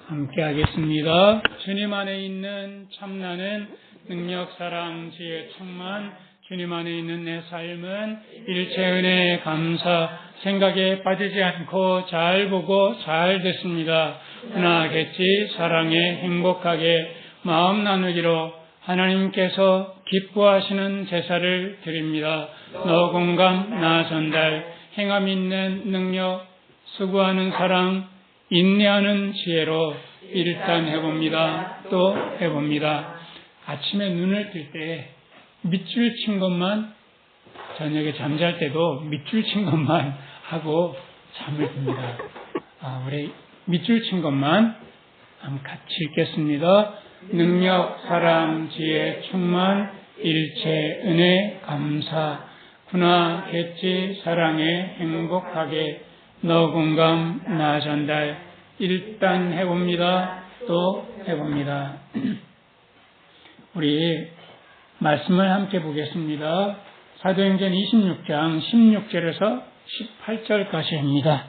함께 하겠습니다. 주님 안에 있는 참나는 능력, 사랑, 지혜, 충만. 주님 안에 있는 내 삶은 일체 은혜에 감사, 생각에 빠지지 않고 잘 보고 잘 듣습니다. 흔하겠지 사랑에 행복하게 마음 나누기로 하나님께서 기뻐하시는 제사를 드립니다. 너 공감, 나 전달, 행함 있는 능력, 수고하는 사랑, 인내하는 지혜로 일단 해봅니다. 또 해봅니다. 아침에 눈을 뜰 때 밑줄 친 것만, 저녁에 잠잘 때도 밑줄 친 것만 하고 잠을 듭니다. 우리 밑줄 친 것만 한번 같이 읽겠습니다. 능력, 사랑, 지혜, 충만, 일체 은혜, 감사, 구나겠지 사랑에 행복하게 너 공감, 나 전달, 일단 해봅니다. 또 해봅니다. 우리 말씀을 함께 보겠습니다. 사도행전 26장 16절에서 18절까지입니다.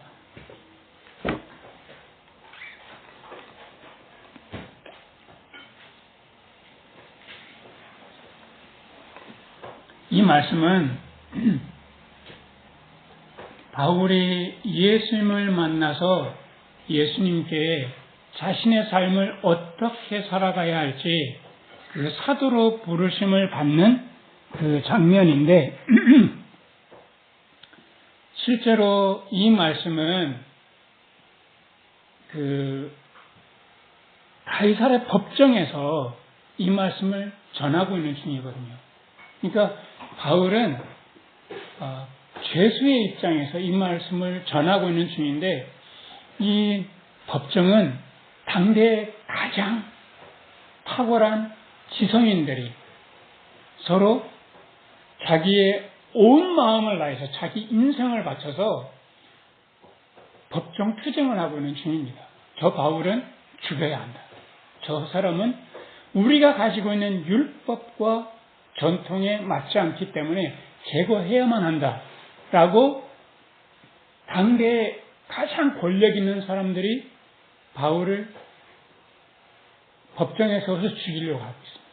이 말씀은 바울이 예수님을 만나서 예수님께 자신의 삶을 어떻게 살아가야 할지 그 사도로 부르심을 받는 그 장면인데, 실제로 이 말씀은 그 가이사랴 법정에서 이 말씀을 전하고 있는 중이거든요. 그러니까 바울은 죄수의 입장에서 이 말씀을 전하고 있는 중인데, 이 법정은 당대의 가장 탁월한 지성인들이 서로 자기의 온 마음을 다해서 자기 인생을 바쳐서 법정 투쟁을 하고 있는 중입니다. 저 바울은 죽여야 한다. 저 사람은 우리가 가지고 있는 율법과 전통에 맞지 않기 때문에 제거해야만 한다. 라고 당대의 가장 권력 있는 사람들이 바울을 법정에 서서 죽이려고 하고 있습니다.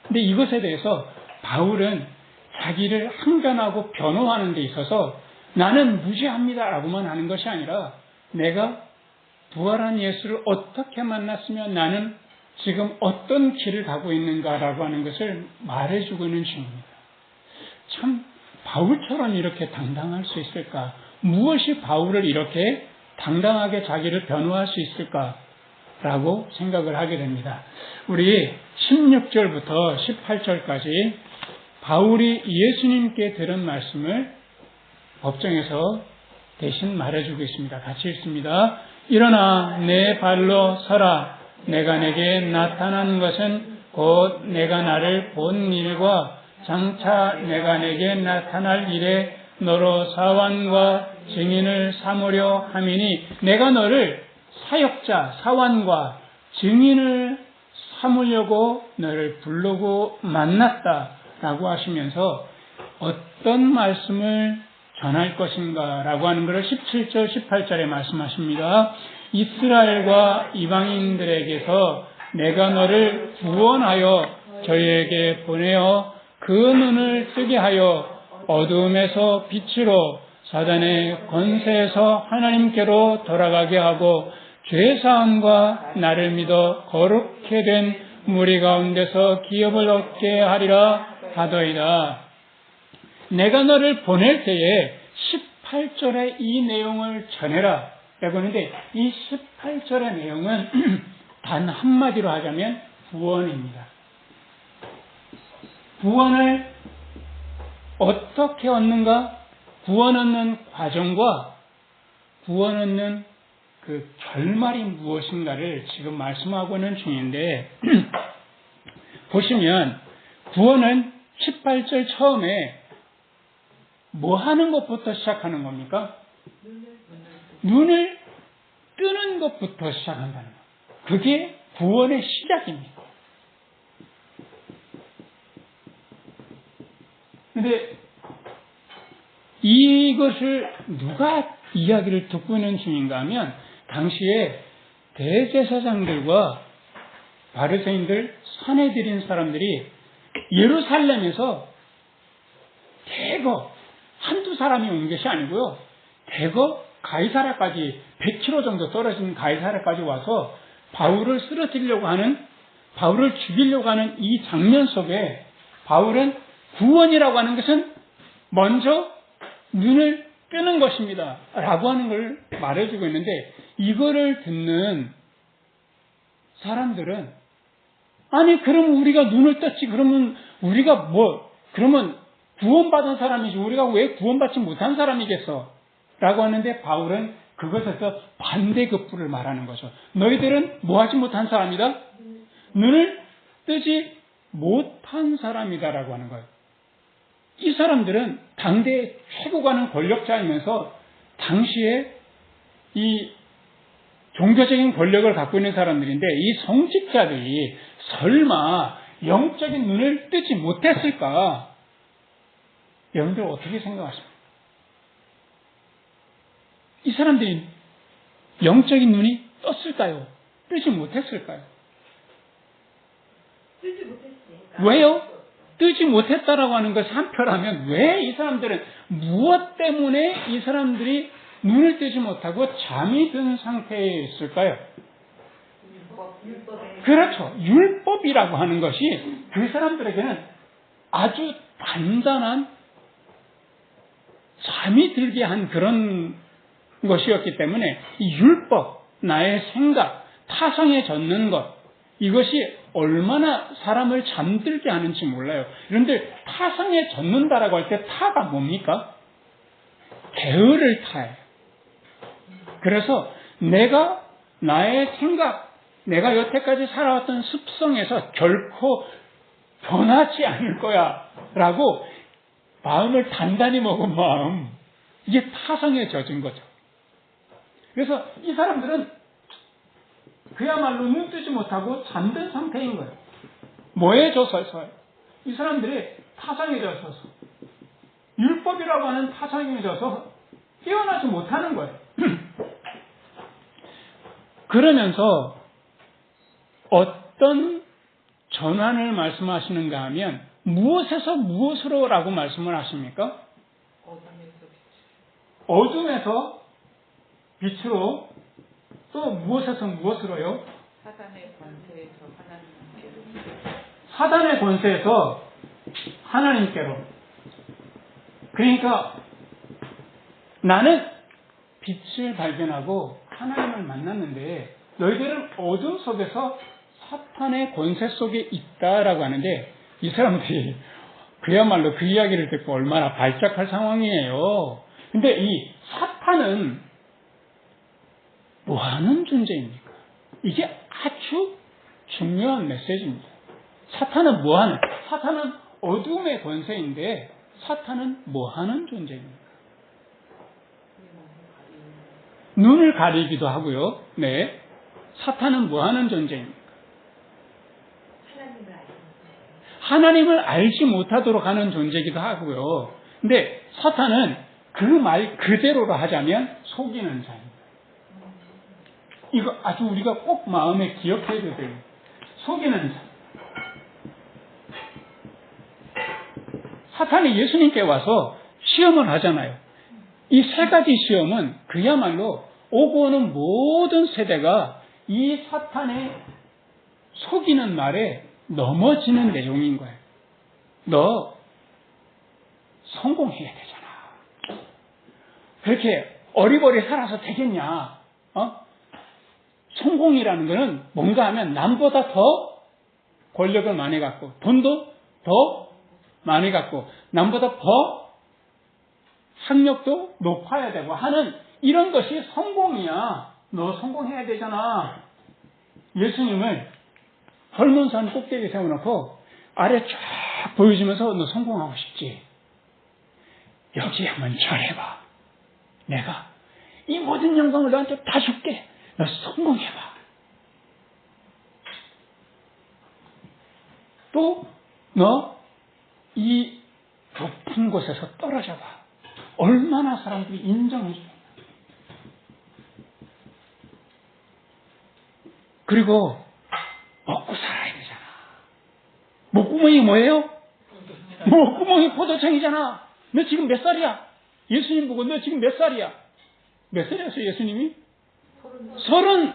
근데 이것에 대해서 바울은 자기를 항변하고 변호하는 데 있어서 나는 무죄합니다 라고만 하는 것이 아니라 내가 부활한 예수를 어떻게 만났으면 나는 지금 어떤 길을 가고 있는가라고 하는 것을 말해주고 있는 중입니다. 참 바울처럼 이렇게 당당할 수 있을까? 무엇이 바울을 이렇게 당당하게 자기를 변호할 수 있을까라고 생각을 하게 됩니다. 우리 16절부터 18절까지 바울이 예수님께 들은 말씀을 법정에서 대신 말해주고 있습니다. 같이 읽습니다. 일어나 내 발로 서라. 내가 내게 나타난 것은 곧 내가 나를 본 일과 장차 내가 내게 나타날 일에 너로 사환과 증인을 삼으려 함이니, 내가 너를 사역자, 사환과 증인을 삼으려고 너를 부르고 만났다라고 하시면서 어떤 말씀을 전할 것인가 라고 하는 것을 17절, 18절에 말씀하십니다. 이스라엘과 이방인들에게서 내가 너를 구원하여 저희에게 보내어 그 눈을 뜨게 하여 어두움에서 빛으로 사단의 권세에서 하나님께로 돌아가게 하고 죄사함과 나를 믿어 거룩게 된 무리 가운데서 기업을 얻게 하리라 하더이다. 내가 너를 보낼 때에 18절의 이 내용을 전해라 라고 하는데, 이 18절의 내용은 단 한마디로 하자면 구원입니다. 구원을 어떻게 얻는가? 구원 얻는 과정과 구원 얻는 그 결말이 무엇인가를 지금 말씀하고 있는 중인데, 보시면 구원은 18절 처음에 뭐 하는 것부터 시작하는 겁니까? 눈을 뜨는 것부터 시작한다는 것. 그게 구원의 시작입니다. 그런데 이것을 누가 이야기를 듣고 있는 중인가 하면 당시에 대제사장들과 바리새인들, 선해드린 사람들이 예루살렘에서 대거 한두 사람이 온 것이 아니고요. 대거 가이사랴까지 100km 정도 떨어진 가이사랴까지 와서 바울을 쓰러뜨리려고 하는, 바울을 죽이려고 하는 이 장면 속에 바울은 구원이라고 하는 것은 먼저 눈을 뜨는 것입니다. 라고 하는 걸 말해주고 있는데, 이거를 듣는 사람들은, 아니, 그럼 우리가 눈을 떴지, 그러면 우리가 그러면 구원받은 사람이지, 우리가 왜 구원받지 못한 사람이겠어? 라고 하는데, 바울은 그것에서 반대급부를 말하는 거죠. 너희들은 뭐 하지 못한 사람이다? 눈을 뜨지 못한 사람이다. 라고 하는 거예요. 이 사람들은 당대의 최고 가는 권력자이면서 당시에 이 종교적인 권력을 갖고 있는 사람들인데, 이 성직자들이 설마 영적인 눈을 뜨지 못했을까? 여러분들 어떻게 생각하십니까? 이 사람들이 영적인 눈이 떴을까요? 뜨지 못했을까요? 뜨지 못했으니까. 왜요? 뜨지 못했다라고 하는 것이 한표라면 왜 이 사람들은, 무엇 때문에 이 사람들이 눈을 뜨지 못하고 잠이 든 상태에 있을까요? 율법에. 그렇죠. 율법이라고 하는 것이 그 사람들에게는 아주 단단한 잠이 들게 한 그런 것이었기 때문에 이 율법, 나의 생각, 타성에 젖는 것, 이것이 얼마나 사람을 잠들게 하는지 몰라요. 그런데 타성에 젖는다라고 할 때 타가 뭡니까? 게으를 타요. 그래서 내가 나의 생각, 내가 여태까지 살아왔던 습성에서 결코 변하지 않을 거야 라고 마음을 단단히 먹은 마음, 이게 타성에 젖은 거죠. 그래서 이 사람들은 그야말로 눈 뜨지 못하고 잠든 상태인 거예요. 뭐에 젖어서요? 이 사람들이 타성에 젖어서, 율법이라고 하는 타성에 젖어서 깨어나지 못하는 거예요. 그러면서 어떤 전환을 말씀하시는가 하면, 무엇에서 무엇으로 라고 말씀을 하십니까? 어둠에서 빛으로, 또 무엇에서 무엇으로요? 사단의 권세에서 하나님께로. 사단의 권세에서 하나님께로. 그러니까 나는 빛을 발견하고 하나님을 만났는데 너희들은 어둠 속에서 사탄의 권세 속에 있다라고 하는데, 이 사람들이 그야말로 그 이야기를 듣고 얼마나 발작할 상황이에요. 근데 이 사탄은 뭐 하는 존재입니까? 이게 아주 중요한 메시지입니다. 사탄은 뭐 하는? 사탄은 어둠의 권세인데 사탄은 뭐 하는 존재입니까? 눈을 가리기도 하고요. 네. 사탄은 뭐 하는 존재입니까? 하나님을 알지 못하도록 하는 존재이기도 하고요. 근데 사탄은 그 말 그대로로 하자면 속이는 자입니다. 이거 아주 우리가 꼭 마음에 기억해야 돼요. 속이는 자. 사탄이 예수님께 와서 시험을 하잖아요. 이 세 가지 시험은 그야말로 오고 오는 모든 세대가 이 사탄의 속이는 말에 넘어지는 내용인 거예요. 너 성공해야 되잖아. 그렇게 어리버리 살아서 되겠냐? 성공이라는 것은 뭔가 하면 남보다 더 권력을 많이 갖고 돈도 더 많이 갖고 남보다 더 학력도 높아야 되고 하는 이런 것이 성공이야. 너 성공해야 되잖아. 예수님을 헐몬산 꼭대기에 세워놓고 아래 쫙 보여주면서 너 성공하고 싶지? 여기 한번 절해봐. 내가 이 모든 영광을 너한테 다 줄게. 너 성공해봐. 또 너 이 높은 곳에서 떨어져봐. 얼마나 사람들이 인정해 줄까. 그리고 먹고 살아야 되잖아. 목구멍이 뭐예요? 목구멍이 포도청이잖아. 너 지금 몇 살이야? 예수님 보고 너 지금 몇 살이야? 몇 살이었어요, 예수님이? 30.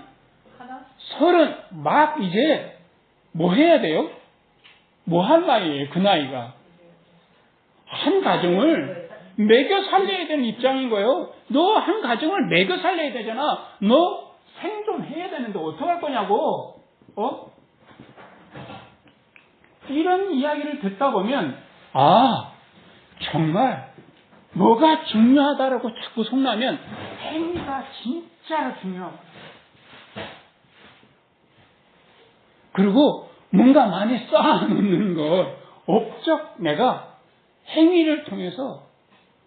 막 이제 뭐 해야 돼요? 뭐 할 나이에요, 그 나이가? 한 가정을 매겨 살려야 되는 입장인 거예요. 너 한 가정을 매겨 살려야 되잖아. 너 생존해야 되는데 어떡할 거냐고. 이런 이야기를 듣다 보면 정말 뭐가 중요하다라고 자꾸 속나면 행위가 진짜로 중요하고, 그리고 뭔가 많이 쌓아놓는 것, 업적 내가 행위를 통해서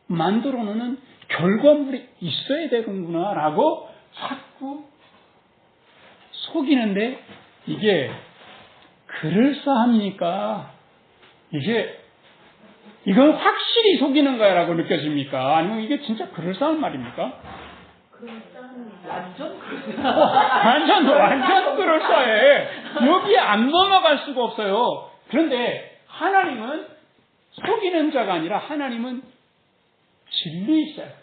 만들어 놓는 결과물이 있어야 되는구나라고 자꾸 속이는데, 이게 그럴싸합니까? 이건 확실히 속이는 거야라고 느껴집니까? 아니면 이게 진짜 그럴싸한 말입니까? 완전 그럴싸해. 여기에 안 넘어갈 수가 없어요. 그런데 하나님은 속이는 자가 아니라 하나님은 진리이셔요.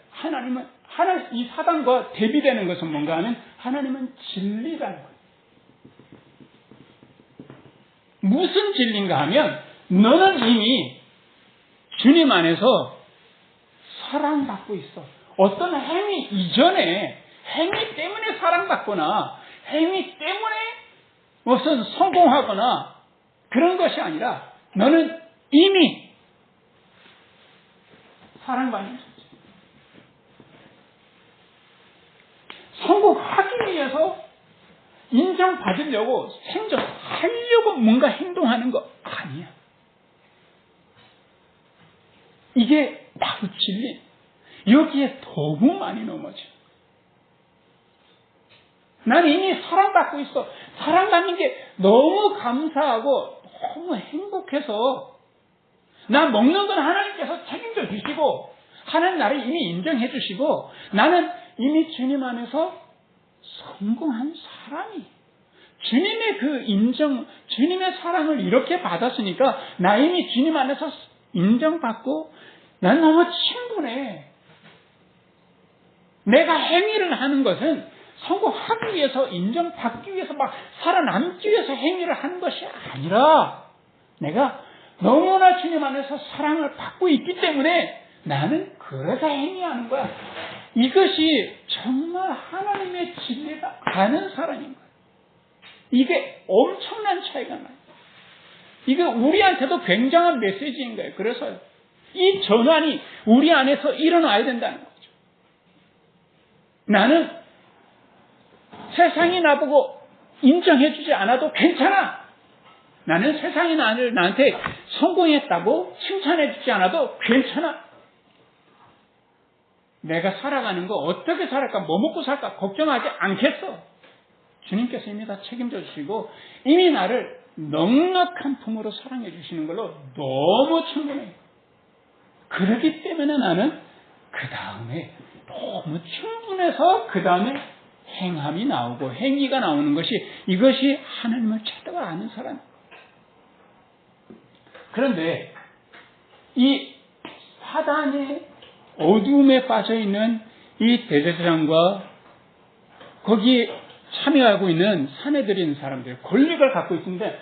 이 사단과 대비되는 것은 뭔가 하면 하나님은 진리라는 거예요. 무슨 진리인가 하면 너는 이미 주님 안에서 사랑받고 있어. 어떤 행위 이전에 행위 때문에 사랑받거나 행위 때문에 무슨 성공하거나 그런 것이 아니라 너는 이미 사랑받는 존재. 성공하기 위해서 인정받으려고 생존하려고 뭔가 행동하는 거 아니야. 이게 바로 진리. 여기에 너무 많이 넘어져. 난 이미 사랑받고 있어. 사랑받는 게 너무 감사하고 너무 행복해서, 나 먹는 건 하나님께서 책임져 주시고 하나님 나를 이미 인정해 주시고, 나는 이미 주님 안에서 성공한 사람이, 주님의 그 인정, 주님의 사랑을 이렇게 받았으니까 나 이미 주님 안에서 인정받고 난 너무 충분해. 내가 행위를 하는 것은 성공하기 위해서, 인정받기 위해서, 막 살아남기 위해서 행위를 하는 것이 아니라 내가 너무나 주님 안에서 사랑을 받고 있기 때문에 나는 그래서 행위하는 거야. 이것이 정말 하나님의 진리가 아는 사람인 거야. 이게 엄청난 차이가 나요. 이게 우리한테도 굉장한 메시지인 거예요. 그래서 이 전환이 우리 안에서 일어나야 된다는 거죠. 나는 세상이 나보고 인정해주지 않아도 괜찮아. 나는 세상이 나한테 성공했다고 칭찬해주지 않아도 괜찮아. 내가 살아가는 거 어떻게 살할까, 뭐 먹고 살까 걱정하지 않겠어. 주님께서 이미 다 책임져 주시고 이미 나를 넉넉한 품으로 사랑해 주시는 걸로 너무 충분해. 그렇기 때문에 나는 그 다음에 너무 충분해서 그 다음에 행함이 나오고 행위가 나오는 것이, 이것이 하나님을 제대로 아는 사람. 그런데 이 사단의 어두움에 빠져있는 이 대제사장과 거기에 참여하고 있는 사내들인 사람들, 권력을 갖고 있는데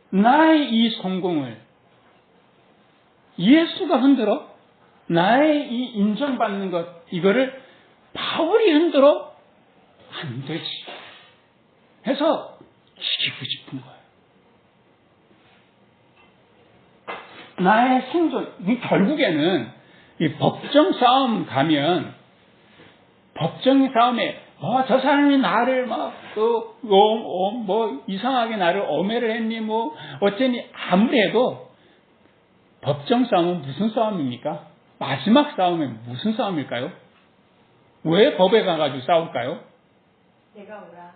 나의 이 성공을 예수가 흔들어, 나의 이 인정받는 것, 이거를 바울이 흔들어 안 되지 해서 죽이고 싶은 거예요. 나의 생존, 결국에는 이 법정 싸움 가면, 법정 싸움에 저 사람이 나를 뭐 이상하게 나를 엄해를 했니, 뭐 어쩌니, 아무래도 법정 싸움은 무슨 싸움입니까? 마지막 싸움은 무슨 싸움일까요? 왜 법에 가가지고 싸울까요? 내가 오라.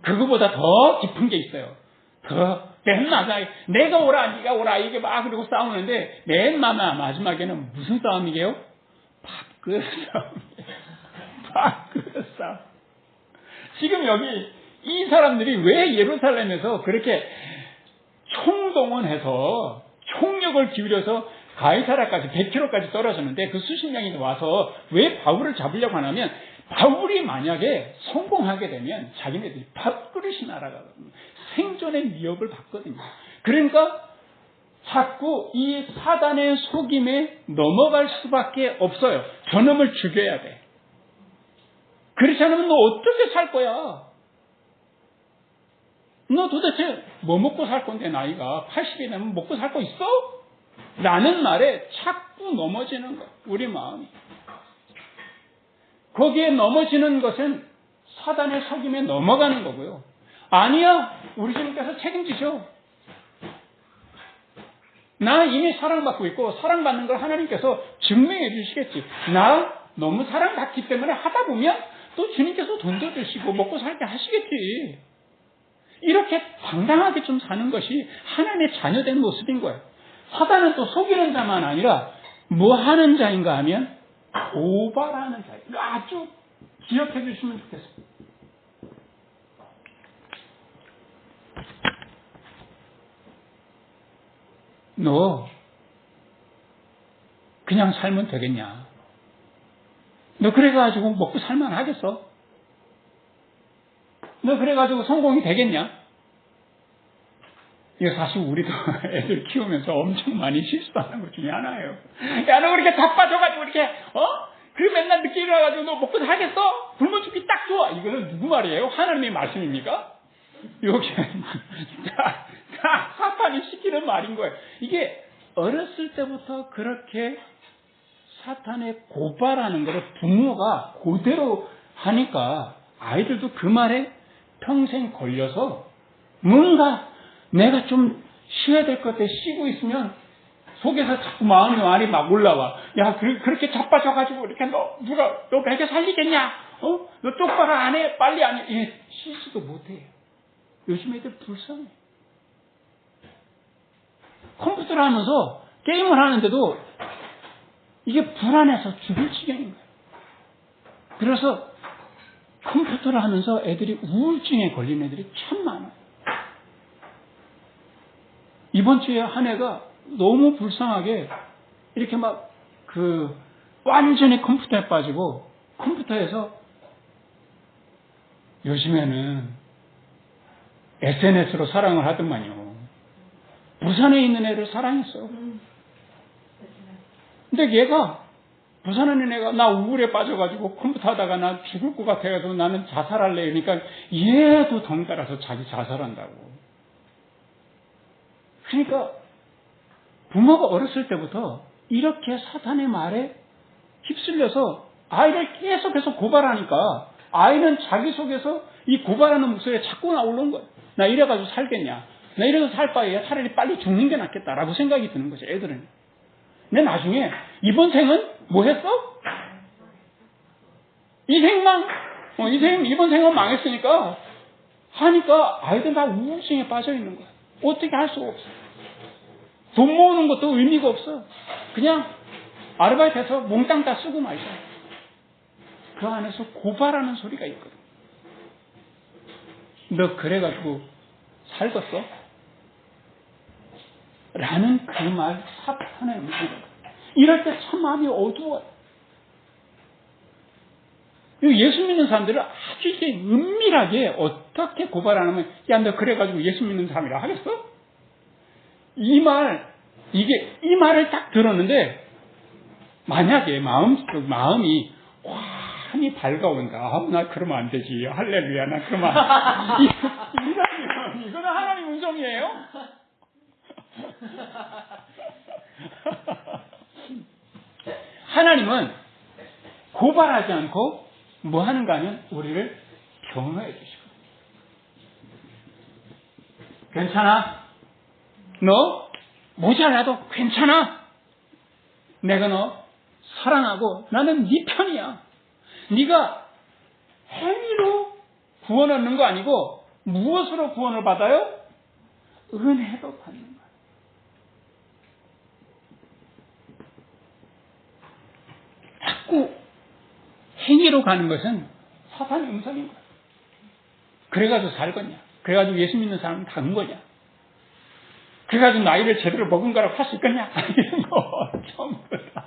그거보다 더 깊은 게 있어요. 맨 마지막에 내가 오라, 네가 오라, 이게 막 그러고 싸우는데 맨 마지막에는 무슨 싸움이게요? 밥그릇 싸움. 밥그릇 싸움. 지금 여기 이 사람들이 왜 예루살렘에서 그렇게 총동원해서 총력을 기울여서 가이사라까지 100km까지 떨어졌는데 그 수십 명이 와서 왜 바울을 잡으려고 하냐면 바울이 만약에 성공하게 되면 자기네들이 밥그릇이 날아가거든요. 생존의 위협을 받거든요. 그러니까 자꾸 이 사단의 속임에 넘어갈 수밖에 없어요. 저놈을 죽여야 돼. 그렇지 않으면 너 어떻게 살 거야? 너 도대체 뭐 먹고 살 건데 나이가 80이 되면 먹고 살 거 있어? 라는 말에 자꾸 넘어지는 거야. 우리 마음이. 거기에 넘어지는 것은 사단의 속임에 넘어가는 거고요. 아니야. 우리 주님께서 책임지셔. 나 이미 사랑받고 있고 사랑받는 걸 하나님께서 증명해 주시겠지. 나 너무 사랑받기 때문에 하다 보면 또 주님께서 돈도 주시고 먹고 살게 하시겠지. 이렇게 당당하게 좀 사는 것이 하나님의 자녀된 모습인 거예요. 사단은 또 속이는 자만 아니라 뭐 하는 자인가 하면 고발하는 자예요. 아주 기억해 주시면 좋겠습니다. 너 그냥 살면 되겠냐? 너 그래가지고 먹고 살만 하겠어? 너 그래가지고 성공이 되겠냐? 이거 사실 우리도 애들 키우면서 엄청 많이 실수하는 것 중에 하나예요. 야, 너 그렇게 자빠져가지고 이렇게, 그리고 맨날 늦게 일어나가지고 너 먹고 살겠어? 굶어 죽기 딱 좋아. 이거는 누구 말이에요? 하나님의 말씀입니까? 여기, 다 사탄이 시키는 말인 거예요. 이게 어렸을 때부터 그렇게 사탄에 고발하는 거를 부모가 그대로 하니까 아이들도 그 말에 평생 걸려서 뭔가 내가 좀 쉬어야 될 것 같아. 쉬고 있으면 속에서 자꾸 마음이 말이 막 올라와. 야, 그렇게 자빠져가지고 이렇게 너 먹여 살리겠냐? 너 똑바로 안 해? 빨리 안 해? 예, 쉬지도 못해요. 요즘 애들 불쌍해. 컴퓨터를 하면서 게임을 하는데도 이게 불안해서 죽을 지경인 거예요. 그래서 컴퓨터를 하면서 애들이 우울증에 걸린 애들이 참 많아요. 이번 주에 한 애가 너무 불쌍하게 이렇게 막 완전히 컴퓨터에 빠지고 컴퓨터에서 요즘에는 SNS로 사랑을 하더만요. 부산에 있는 애를 사랑했어. 근데 얘가 부산에 있는 애가 나 우울에 빠져가지고 컴퓨터 하다가 나 죽을 것 같아가지고 나는 자살할래. 그러니까 얘도 덩달아서 자기 자살한다고. 그러니까 부모가 어렸을 때부터 이렇게 사탄의 말에 휩쓸려서 아이를 계속해서 고발하니까 아이는 자기 속에서 이 고발하는 목소리가 자꾸 나오는 거예요. 나 이래가지고 살겠냐. 나 이래서 살 바에 차라리 빨리 죽는 게 낫겠다라고 생각이 드는 거죠. 애들은. 근데 나중에 이번 생은 뭐 했어? 이번 생은 망했으니까 하니까 아이들 다 우울증에 빠져 있는 거야. 어떻게 할 수가 없어. 돈 모으는 것도 의미가 없어. 그냥 아르바이트해서 몽땅 다 쓰고 마셔. 그 안에서 고발하는 소리가 있거든. 너 그래가지고 살겠어? 라는 그 말 사탄의 음성이거든. 이럴 때 참 마음이 어두워요. 예수 믿는 사람들은 아주 이게 은밀하게 어떻게 고발하냐면, 야, 너 그래가지고 예수 믿는 사람이라 하겠어? 이 말을 딱 들었는데, 만약에 마음이 환히 밝아온다. 나 그러면 안 되지. 할렐루야, 나 그러면 안 돼. 이거는 하나님 음성이에요? 하나님은 고발하지 않고 뭐 하는가 하면 우리를 격려해 주시고. 괜찮아? 너 모자라도 괜찮아? 내가 너 사랑하고 나는 네 편이야. 네가 행위로 구원 얻는 거 아니고 무엇으로 구원을 받아요? 은혜로 받는 거야. 자꾸 행위로 가는 것은 사탄의 음성인 거야. 그래가지고 살겠냐? 그래가지고 예수 믿는 사람은 다른 거냐? 그래가지고 나이를 제대로 먹은 거라고 할 수 있겠냐? 이런 거 전부 다.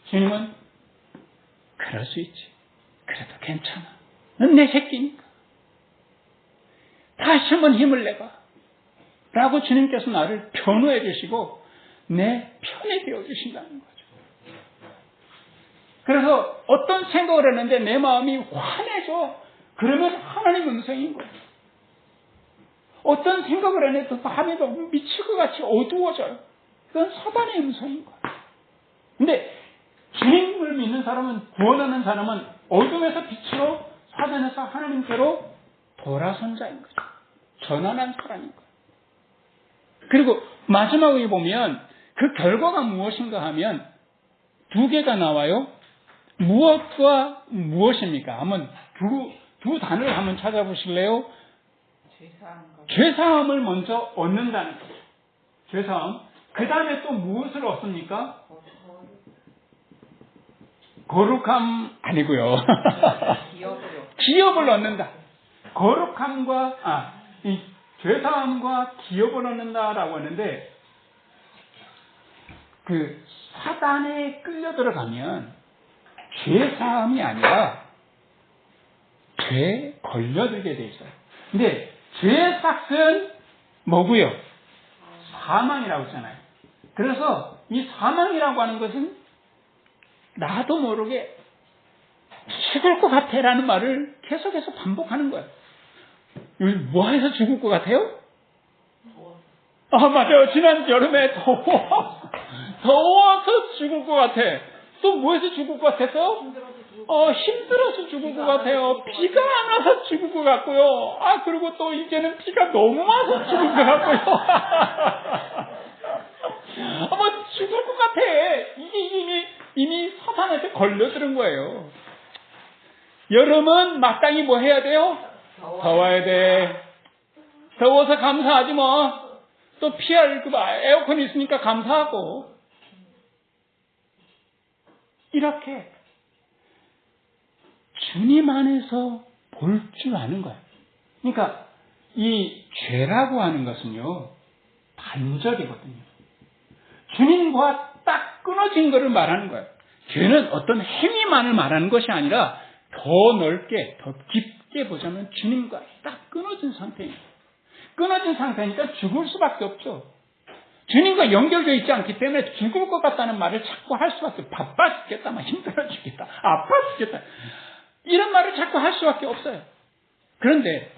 주님은 그럴 수 있지. 그래도 괜찮아. 넌 내 새끼니까. 다시 한번 힘을 내봐. 라고 주님께서 나를 변호해 주시고 내 편에 되어 주신다는 거죠. 그래서 어떤 생각을 했는데 내 마음이 환해져. 그러면 하나님 음성인 거예요. 어떤 생각을 했는데 마음이 너무 미칠 것 같이 어두워져요. 그건 사단의 음성인 거예요. 근데 주님을 믿는 사람은, 구원하는 사람은 어둠에서 빛으로, 사단에서 하나님께로 돌아선 자인 거죠. 전환한 사람인 거예요. 그리고 마지막에 보면 그 결과가 무엇인가 하면 두 개가 나와요. 무엇과 무엇입니까? 한번 두 단어를 한번 찾아보실래요? 죄사함을 먼저 얻는다는 거죠. 죄사함. 그 다음에 또 무엇을 얻습니까? 거룩함 아니고요. 기업을 얻는다. 거룩함과 이 죄사함과 기업을 얻는다라고 하는데, 그 사단에 끌려 들어가면 죄사함이 아니라 죄에 걸려들게 돼 있어요. 근데 죄의 삭은 뭐고요? 사망이라고 했잖아요. 그래서 이 사망이라고 하는 것은 나도 모르게 죽을 것 같아 라는 말을 계속해서 반복하는 거예요. 뭐 해서 죽을 것 같아요? 맞아요. 지난 여름에 더워서 죽을 것 같아. 또 뭐 해서 죽을 것 같아서? 힘들어서 죽을 것 같아요. 비가 안 와서 죽을 것 같고요. 그리고 또 이제는 비가 너무 와서 죽을 것 같고요. 죽을 것 같아. 이게 이미 사탄한테 걸려드는 거예요. 여름은 마땅히 뭐 해야 돼요? 더워야 돼. 더워서 감사하지 뭐. 또 피할 에어컨이 있으니까 감사하고. 이렇게 주님 안에서 볼 줄 아는 거예요. 그러니까 이 죄라고 하는 것은요, 반절이거든요. 주님과 딱 끊어진 것을 말하는 거예요. 죄는 어떤 행위만을 말하는 것이 아니라 더 넓게, 더 깊게 보자면 주님과 딱 끊어진 상태입니다. 끊어진 상태니까 죽을 수밖에 없죠. 주님과 연결되어 있지 않기 때문에 죽을 것 같다는 말을 자꾸 할 수밖에 없어요. 바빠 죽겠다, 힘들어 죽겠다, 아파 죽겠다. 이런 말을 자꾸 할 수밖에 없어요. 그런데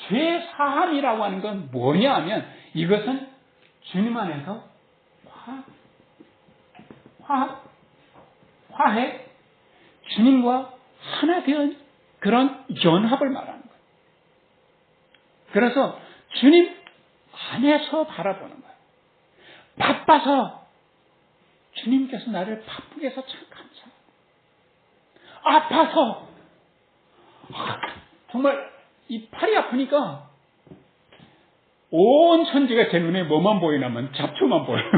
죄 사함이라고 하는 건 뭐냐 하면 이것은 주님 안에서 화해, 주님과 하나 된 그런 연합을 말하는 거예요. 그래서 주님 안에서 바라보는 거예요. 바빠서 주님께서 나를 바쁘게 해서 참 감사해요. 아파서 정말 이 팔이 아프니까 온 천지가 제 눈에 뭐만 보이냐면 잡초만 보여요.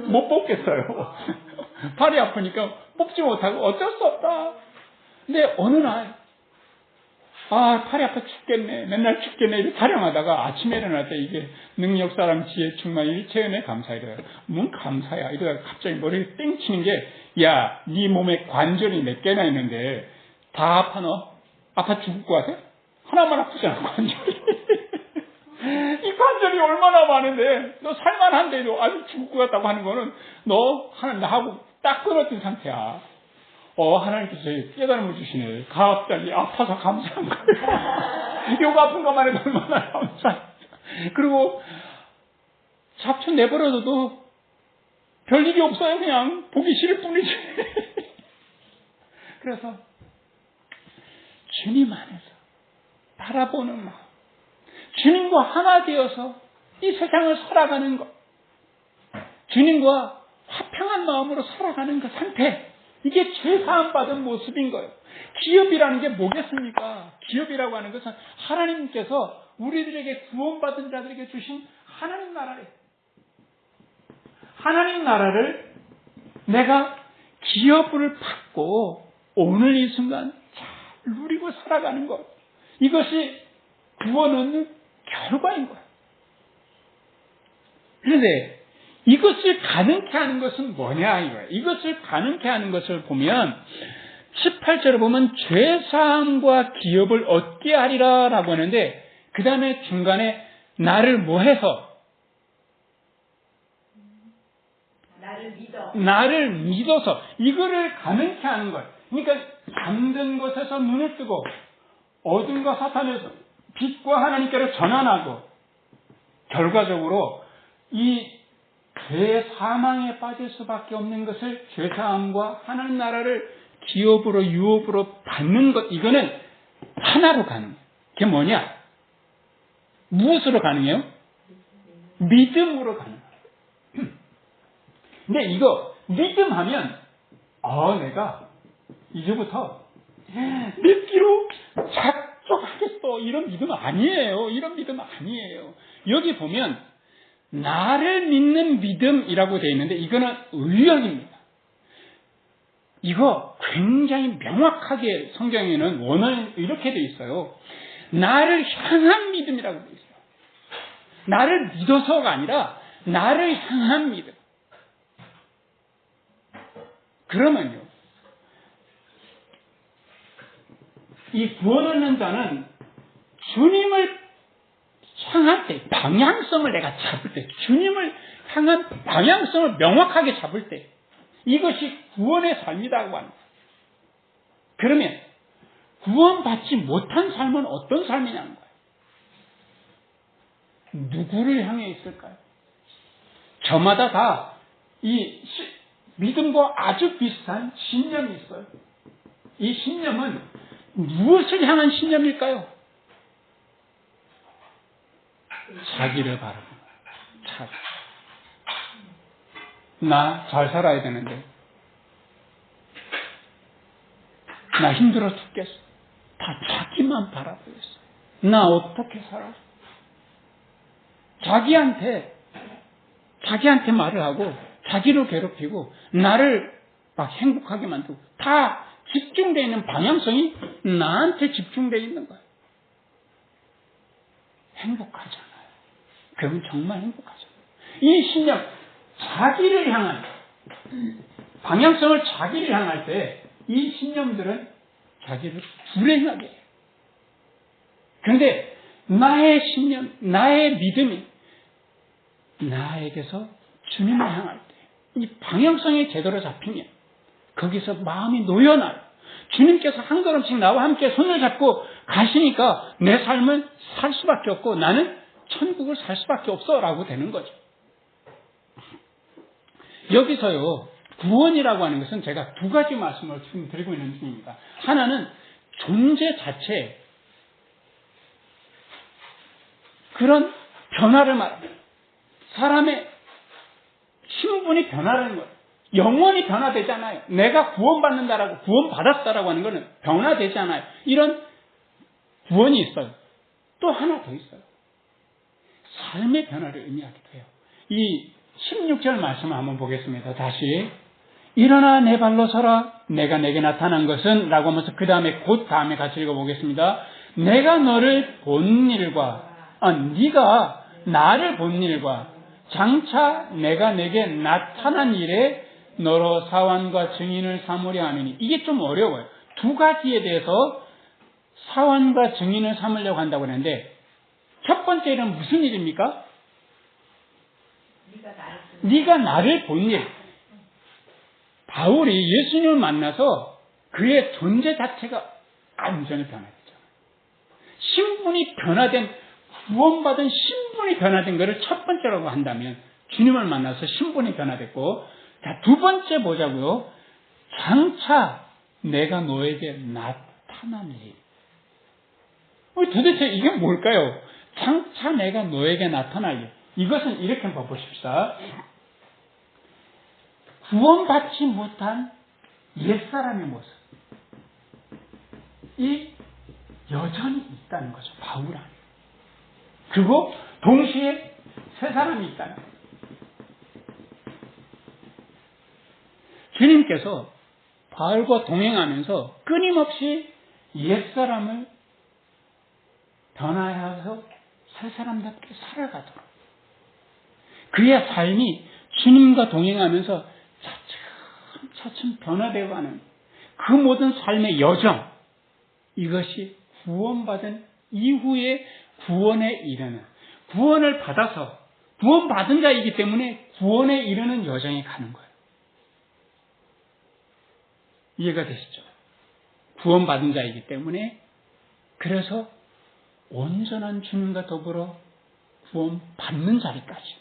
못 뽑겠어요. 팔이 아프니까 뽑지 못하고 어쩔 수 없다. 근데 어느 날 팔이 아파 죽겠네. 맨날 죽겠네. 이렇게 촬영하다가 아침에 일어날 때 이게 능력사랑 지혜 충만 일체은혜 감사 이래요. 뭔 감사야. 이러다가 갑자기 머리를 땡 치는 게, 야, 네 몸에 관절이 몇 개나 있는데 다 아파 너? 아파 죽을 것 같아? 하나만 아프잖아, 관절이. 이 관절이 얼마나 많은데 너 살만한데도 아주 죽을 것 같다고 하는 거는 너 나하고 딱 끊어진 상태야. 하나님께서 깨달음을 주시네. 갑자기 아파서 감사한 거예요. 요거 아픈 것만 해도 얼마나 감사해. 그리고 잡초 내버려둬도 별일이 없어요. 그냥 보기 싫을 뿐이지. 그래서 주님 안에서 바라보는 마음, 주님과 하나 되어서 이 세상을 살아가는 것, 주님과 화평한 마음으로 살아가는 그 상태, 이게 죄사함 받은 모습인 거예요. 기업이라는 게 뭐겠습니까? 기업이라고 하는 것은 하나님께서 우리들에게 구원받은 자들에게 주신 하나님 나라예요. 하나님 나라를 내가 기업을 받고 오늘 이 순간 잘 누리고 살아가는 것. 이것이 구원의 결과인 거예요. 그런데 이것을 가능케 하는 것은 뭐냐 이거예요. 이것을 가능케 하는 것을 보면 18절에 보면 죄사함과 기업을 얻게 하리라 라고 하는데 그 다음에 중간에 나를 뭐 해서 나를 믿어서 이거를 가능케 하는 거예요. 그러니까 잠든 곳에서 눈을 뜨고 어둠과 사탄에서 빛과 하나님께로 전환하고 결과적으로 이 죄 사망에 빠질 수밖에 없는 것을 죄사함과 하나님 나라를 기업으로 유업으로 받는 것, 이거는 하나로 가능해요. 그게 뭐냐? 무엇으로 가능해요? 믿음으로 가능해요. 근데 이거 믿음하면 내가 이제부터 믿기로 작정하겠어, 이런 믿음 아니에요. 이런 믿음 아니에요. 여기 보면 나를 믿는 믿음이라고 되어 있는데 이거는 의역입니다. 이거 굉장히 명확하게 성경에는 원어는 이렇게 되어 있어요. 나를 향한 믿음이라고 되어 있어요. 나를 믿어서가 아니라 나를 향한 믿음. 그러면요, 이 구원 얻는 자는 주님을 향할 때, 방향성을 내가 잡을 때, 주님을 향한 방향성을 명확하게 잡을 때, 이것이 구원의 삶이라고 합니다. 그러면 구원받지 못한 삶은 어떤 삶이냐는 거예요. 누구를 향해 있을까요? 저마다 다 이 믿음과 아주 비슷한 신념이 있어요. 이 신념은 무엇을 향한 신념일까요? 자기를 바라보는 거예요. 자기. 나 잘 살아야 되는데 나 힘들어 죽겠어. 다 자기만 바라보고 있어요. 나 어떻게 살아? 자기한테 말을 하고 자기를 괴롭히고 나를 막 행복하게 만들고 다 집중되어 있는 방향성이 나한테 집중되어 있는 거예요. 행복하잖아요. 그러면 정말 행복하잖아요. 이 신념, 자기를 향한 방향성을 자기를 향할 때 이 신념들은 자기를 불행하게 해요. 그런데 나의 신념, 나의 믿음이 나에게서 주님을 향할 때 이 방향성이 제대로 잡히면 거기서 마음이 놓여나요. 주님께서 한 걸음씩 나와 함께 손을 잡고 가시니까 내 삶을 살 수밖에 없고 나는 천국을 살 수밖에 없어 라고 되는 거죠. 여기서요, 구원이라고 하는 것은 제가 두 가지 말씀을 지금 드리고 있는 중입니다. 하나는 존재 자체, 그런 변화를 말합니다. 사람의 신분이 변화라는 거예요. 영원히 변화되잖아요. 내가 구원받는다라고, 구원받았다라고 하는 것은 변화되지 않아요. 이런 구원이 있어요. 또 하나 더 있어요. 삶의 변화를 의미하기도 해요. 이 16절 말씀을 한번 보겠습니다. 다시. 일어나 내 발로 서라. 내가 내게 나타난 것은 라고 하면서 그 다음에 곧 다음에 같이 읽어보겠습니다. 내가 너를 본 일과 네가 나를 본 일과 장차 내가 내게 나타난 일에 너로 사환과 증인을 삼으려 하느니. 이게 좀 어려워요. 두 가지에 대해서 사환과 증인을 삼으려고 한다고 하는데 첫 번째는 무슨 일입니까? 네가 나를 본 일. 바울이 예수님을 만나서 그의 존재 자체가 완전히 변화됐잖아요. 신분이 변화된, 구원받은 신분이 변화된 것을 첫 번째라고 한다면 주님을 만나서 신분이 변화됐고, 자, 두 번째 보자고요. 장차 내가 너에게 나타나니. 도대체 이게 뭘까요? 장차 내가 너에게 나타나니. 이것은 이렇게 봐보십시다. 구원받지 못한 옛사람의 모습. 이 여전히 있다는 거죠. 바울 안에. 그리고 동시에 새 사람이 있다는 거예요. 주님께서 바울과 동행하면서 끊임없이 옛사람을 변화해서 새 사람답게 살아가도록 그의 삶이 주님과 동행하면서 차츰 변화되어가는 그 모든 삶의 여정, 이것이 구원받은 이후에 구원에 이르는, 구원을 받아서 구원받은 자이기 때문에 구원에 이르는 여정에 가는 거예요. 이해가 되시죠? 구원받은 자이기 때문에 그래서 온전한 주님과 더불어 구원받는 자리까지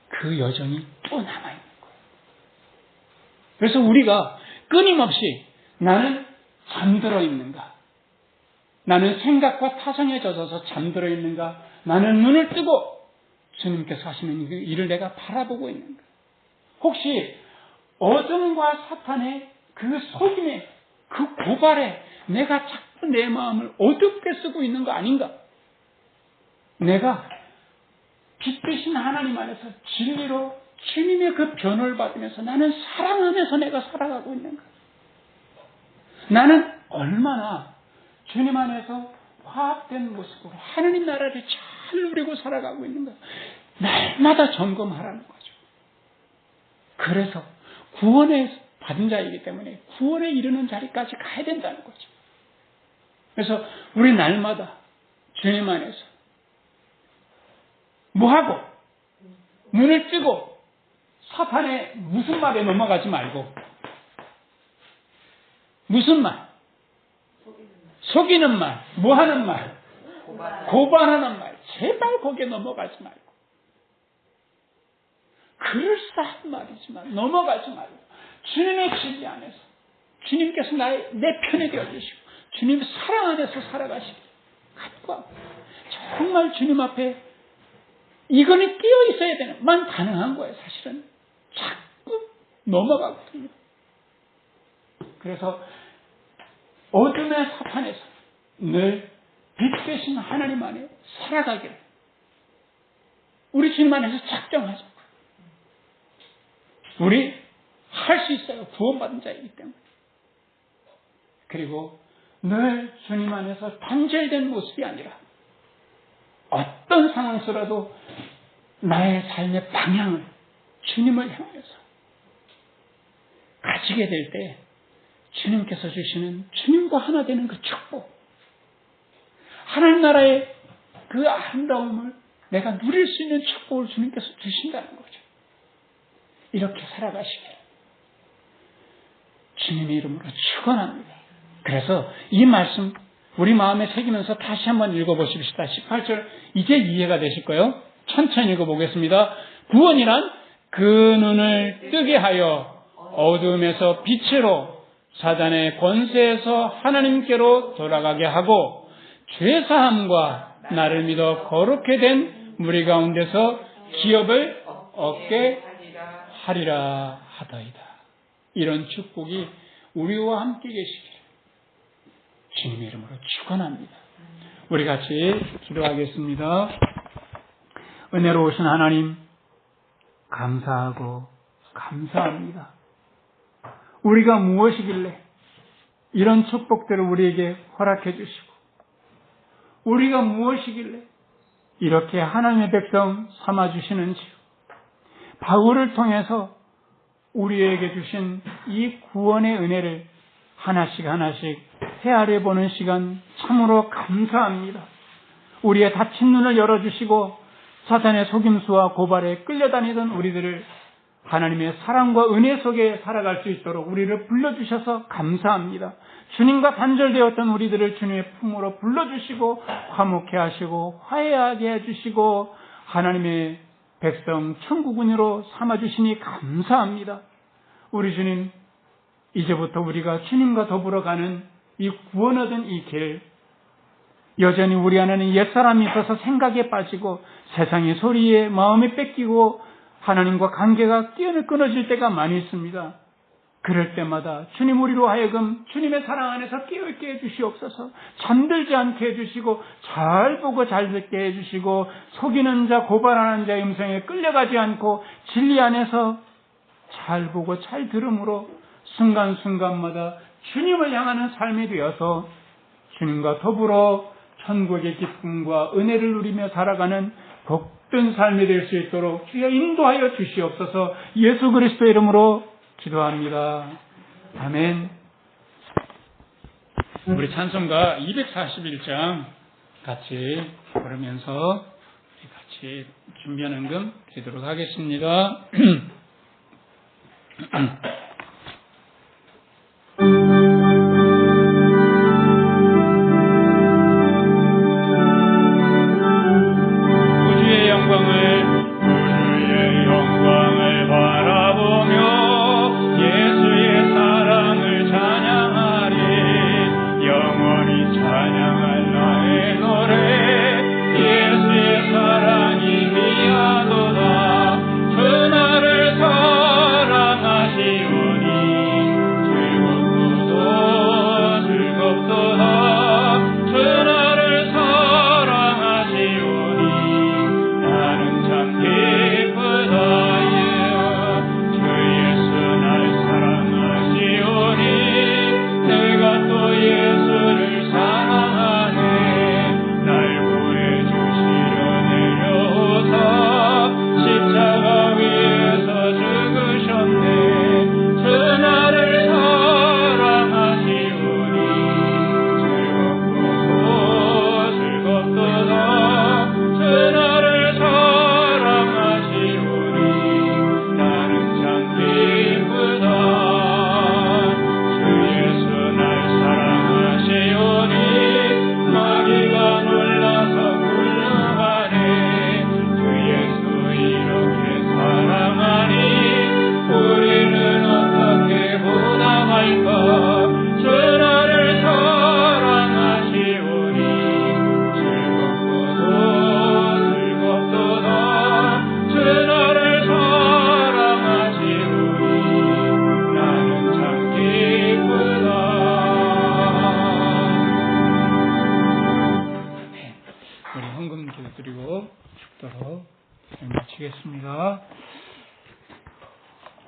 그 여정이 또 남아있는 거예요. 그래서 우리가 끊임없이 나는 잠들어 있는가? 나는 생각과 타성에 젖어서 잠들어 있는가? 나는 눈을 뜨고 주님께서 하시는 그 일을 내가 바라보고 있는가? 혹시 어둠과 사탄의 그 속임에 그 고발에 내가 자꾸 내 마음을 어둡게 쓰고 있는 거 아닌가? 내가 빛 되신 하나님 안에서 진리로 주님의 그 변호를 받으면서 나는 사랑하면서 내가 살아가고 있는가? 나는 얼마나 주님 안에서 화합된 모습으로 하나님 나라를 잘 누리고 살아가고 있는가? 날마다 점검하라는 거죠. 그래서 구원에 받은 자이기 때문에 구원에 이르는 자리까지 가야 된다는 거죠. 그래서 우리 날마다 주님 안에서 뭐하고 눈을 뜨고 사탄의 무슨 말에 넘어가지 말고 무슨 말? 속이는 말, 뭐하는 말? 고발하는 말. 제발 거기에 넘어가지 말고 그럴싸한 말이지만 넘어가지 말고 주님의 진리 안에서 주님께서 내 편이 되어주시고 주님의 사랑 안에서 살아가시길 갖고 하고 정말 주님 앞에 이거는 끼어 있어야 되는 만 가능한 거예요. 사실은 자꾸 넘어가거든요. 그래서 어둠의 사탄에서 늘 빛 되신 하나님 안에 살아가기를 우리 주님 안에서 작정하자. 우리 할 수 있어요. 구원받은 자이기 때문에. 그리고 늘 주님 안에서 단절된 모습이 아니라 어떤 상황 속에서도 나의 삶의 방향을 주님을 향해서 가지게 될 때 주님께서 주시는 주님과 하나 되는 그 축복, 하나님 나라의 그 아름다움을 내가 누릴 수 있는 축복을 주님께서 주신다는 거죠. 이렇게 살아가시길 주님의 이름으로 축원합니다. 그래서 이 말씀 우리 마음에 새기면서 다시 한번 읽어보십시다. 18절 이제 이해가 되실 거예요. 천천히 읽어보겠습니다. 구원이란 그 눈을 뜨게 하여 어둠에서 빛으로 사단의 권세에서 하나님께로 돌아가게 하고 죄사함과 나를 믿어 거룩게 된 무리 가운데서 기업을 얻게 하리라 하더이다. 이런 축복이 우리와 함께 계시기를 주님의 이름으로 축원합니다. 우리 같이 기도하겠습니다. 은혜로우신 하나님 감사하고 감사합니다. 우리가 무엇이길래 이런 축복들을 우리에게 허락해 주시고 우리가 무엇이길래 이렇게 하나님의 백성 삼아주시는지요. 바울을 통해서 우리에게 주신 이 구원의 은혜를 하나씩 하나씩 헤아려 보는 시간 참으로 감사합니다. 우리의 닫힌 눈을 열어주시고 사탄의 속임수와 고발에 끌려다니던 우리들을 하나님의 사랑과 은혜 속에 살아갈 수 있도록 우리를 불러주셔서 감사합니다. 주님과 단절되었던 우리들을 주님의 품으로 불러주시고 화목해 하시고 화해하게 해주시고 하나님의 백성 천국인으로 삼아주시니 감사합니다. 우리 주님, 이제부터 우리가 주님과 더불어 가는 이 구원 얻은 이 길, 여전히 우리 안에는 옛사람이 있어서 생각에 빠지고 세상의 소리에 마음이 뺏기고 하나님과 관계가 끊어질 때가 많이 있습니다. 그럴 때마다 주님 우리로 하여금 주님의 사랑 안에서 깨어있게 해주시옵소서. 잠들지 않게 해주시고 잘 보고 잘 듣게 해주시고 속이는 자 고발하는 자의 음성에 끌려가지 않고 진리 안에서 잘 보고 잘 들음으로 순간순간마다 주님을 향하는 삶이 되어서 주님과 더불어 천국의 기쁨과 은혜를 누리며 살아가는 복된 삶이 될 수 있도록 주여 인도하여 주시옵소서. 예수 그리스도의 이름으로 기도합니다. 아멘. 우리 찬송가 241장 같이 부르면서 같이 준비한 금 드리도록 하겠습니다.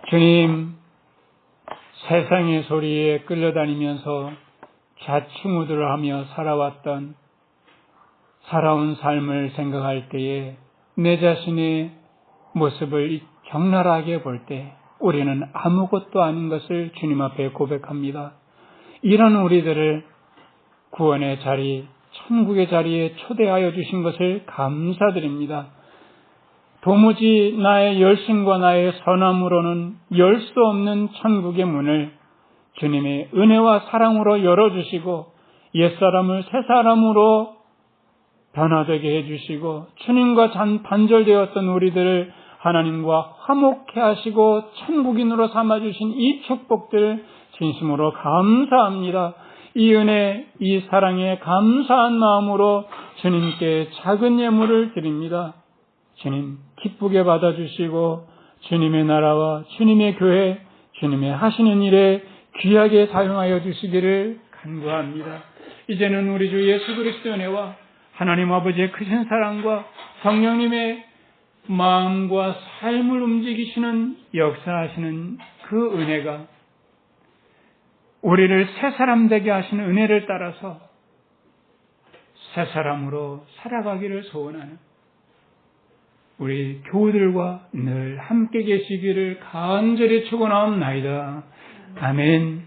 주님, 세상의 소리에 끌려다니면서 좌충우돌을 하며 살아온 삶을 생각할 때에 내 자신의 모습을 적나라하게 볼 때 우리는 아무것도 아닌 것을 주님 앞에 고백합니다. 이런 우리들을 구원의 자리, 천국의 자리에 초대하여 주신 것을 감사드립니다. 도무지 나의 열심과 나의 선함으로는 열 수 없는 천국의 문을 주님의 은혜와 사랑으로 열어주시고 옛사람을 새사람으로 변화되게 해주시고 주님과 단절되었던 우리들을 하나님과 화목케 하시고 천국인으로 삼아주신 이 축복들 진심으로 감사합니다. 이 은혜, 이 사랑에 감사한 마음으로 주님께 작은 예물을 드립니다. 주님 기쁘게 받아주시고 주님의 나라와 주님의 교회, 주님의 하시는 일에 귀하게 사용하여 주시기를 간구합니다. 이제는 우리 주 예수 그리스도의 은혜와 하나님 아버지의 크신 사랑과 성령님의 마음과 삶을 움직이시는 역사하시는 그 은혜가 우리를 새 사람 되게 하시는 은혜를 따라서 새 사람으로 살아가기를 소원하는 우리 교우들과 늘 함께 계시기를 간절히 축원하옵나이다. 아멘.